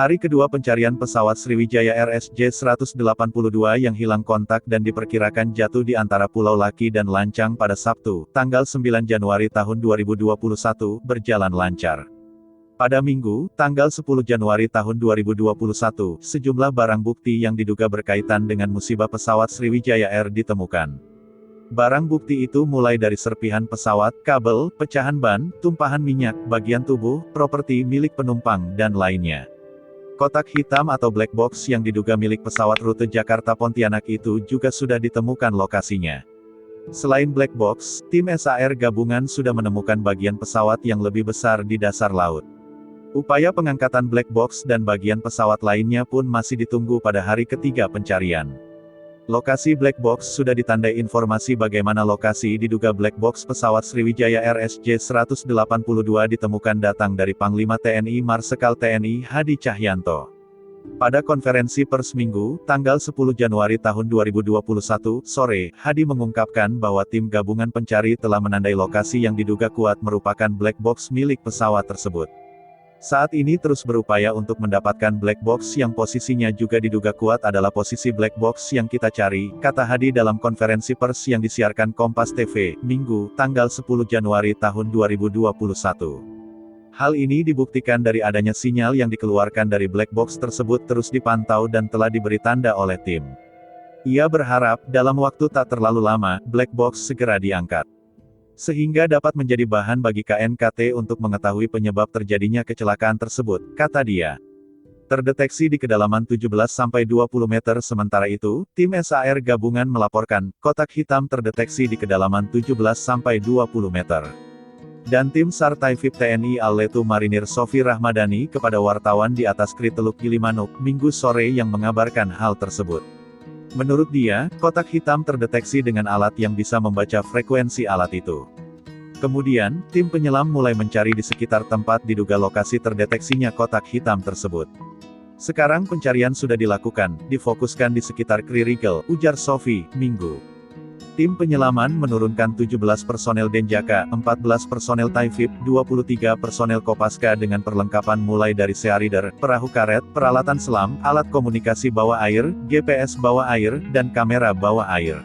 Hari kedua pencarian pesawat Sriwijaya RSJ-182 yang hilang kontak dan diperkirakan jatuh di antara Pulau Laki dan Lancang pada Sabtu, tanggal 9 Januari tahun 2021, berjalan lancar. Pada Minggu, tanggal 10 Januari tahun 2021, sejumlah barang bukti yang diduga berkaitan dengan musibah pesawat Sriwijaya Air ditemukan. Barang bukti itu mulai dari serpihan pesawat, kabel, pecahan ban, tumpahan minyak, bagian tubuh, properti milik penumpang, dan lainnya. Kotak hitam atau black box yang diduga milik pesawat rute Jakarta-Pontianak itu juga sudah ditemukan lokasinya. Selain black box, tim SAR gabungan sudah menemukan bagian pesawat yang lebih besar di dasar laut. Upaya pengangkatan black box dan bagian pesawat lainnya pun masih ditunggu pada hari ketiga pencarian. Lokasi black box sudah ditandai informasi bagaimana lokasi diduga black box pesawat Sriwijaya RSJ-182 ditemukan datang dari Panglima TNI Marsikal TNI Hadi Cahyanto. Pada konferensi pers Minggu, tanggal 10 Januari tahun 2021, sore, Hadi mengungkapkan bahwa tim gabungan pencari telah menandai lokasi yang diduga kuat merupakan black box milik pesawat tersebut. Saat ini terus berupaya untuk mendapatkan black box yang posisinya juga diduga kuat adalah posisi black box yang kita cari, kata Hadi dalam konferensi pers yang disiarkan Kompas TV, Minggu, tanggal 10 Januari tahun 2021. Hal ini dibuktikan dari adanya sinyal yang dikeluarkan dari black box tersebut terus dipantau dan telah diberi tanda oleh tim. Ia berharap, dalam waktu tak terlalu lama, black box segera diangkat. Sehingga dapat menjadi bahan bagi KNKT untuk mengetahui penyebab terjadinya kecelakaan tersebut, kata dia. Terdeteksi di kedalaman 17-20 meter sementara itu, tim SAR gabungan melaporkan, kotak hitam terdeteksi di kedalaman 17-20 meter. Dan tim SAR Taifib TNI Al-Letu Marinir Sofi Rahmadani kepada wartawan di atas Kri Teluk Gilimanuk, Minggu sore yang mengabarkan hal tersebut. Menurut dia, kotak hitam terdeteksi dengan alat yang bisa membaca frekuensi alat itu. Kemudian, tim penyelam mulai mencari di sekitar tempat diduga lokasi terdeteksinya kotak hitam tersebut. Sekarang pencarian sudah dilakukan, difokuskan di sekitar Kri Rigel, ujar Sofi, Minggu. Tim penyelaman menurunkan 17 personel Denjaka, 14 personel Taifib, 23 personel Kopaska dengan perlengkapan mulai dari searider, perahu karet, peralatan selam, alat komunikasi bawah air, GPS bawah air, dan kamera bawah air.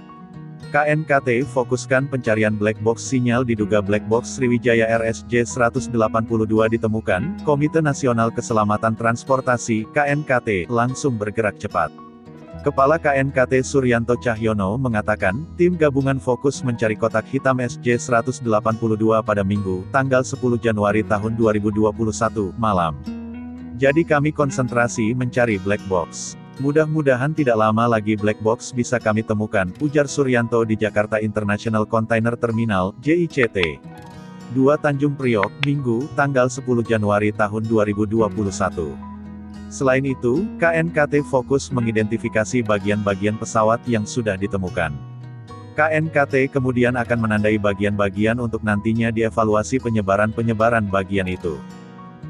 KNKT fokuskan pencarian black box sinyal diduga black box Sriwijaya RSJ-182 ditemukan, Komite Nasional Keselamatan Transportasi, KNKT, langsung bergerak cepat. Kepala KNKT Suryanto Cahyono mengatakan, tim gabungan fokus mencari kotak hitam SJ-182 pada Minggu, tanggal 10 Januari tahun 2021, malam. Jadi kami konsentrasi mencari black box. Mudah-mudahan tidak lama lagi black box bisa kami temukan, ujar Suryanto di Jakarta International Container Terminal, JICT. 2 Tanjung Priok, Minggu, tanggal 10 Januari tahun 2021. Selain itu, KNKT fokus mengidentifikasi bagian-bagian pesawat yang sudah ditemukan. KNKT kemudian akan menandai bagian-bagian untuk nantinya dievaluasi penyebaran-penyebaran bagian itu.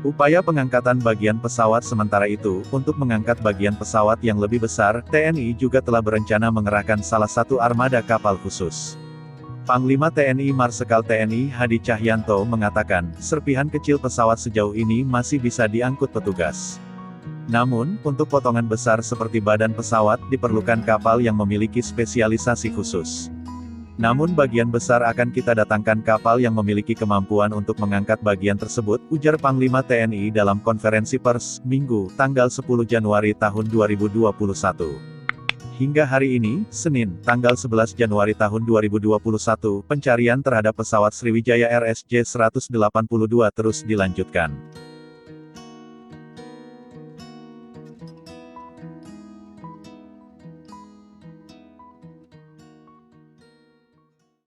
Upaya pengangkatan bagian pesawat sementara itu, untuk mengangkat bagian pesawat yang lebih besar, TNI juga telah berencana mengerahkan salah satu armada kapal khusus. Panglima TNI Marsikal TNI Hadi Cahyanto mengatakan, serpihan kecil pesawat sejauh ini masih bisa diangkut petugas. Namun, untuk potongan besar seperti badan pesawat, diperlukan kapal yang memiliki spesialisasi khusus. Namun bagian besar akan kita datangkan kapal yang memiliki kemampuan untuk mengangkat bagian tersebut, ujar Panglima TNI dalam konferensi pers, Minggu, tanggal 10 Januari tahun 2021. Hingga hari ini, Senin, tanggal 11 Januari tahun 2021, pencarian terhadap pesawat Sriwijaya RSJ-182 terus dilanjutkan.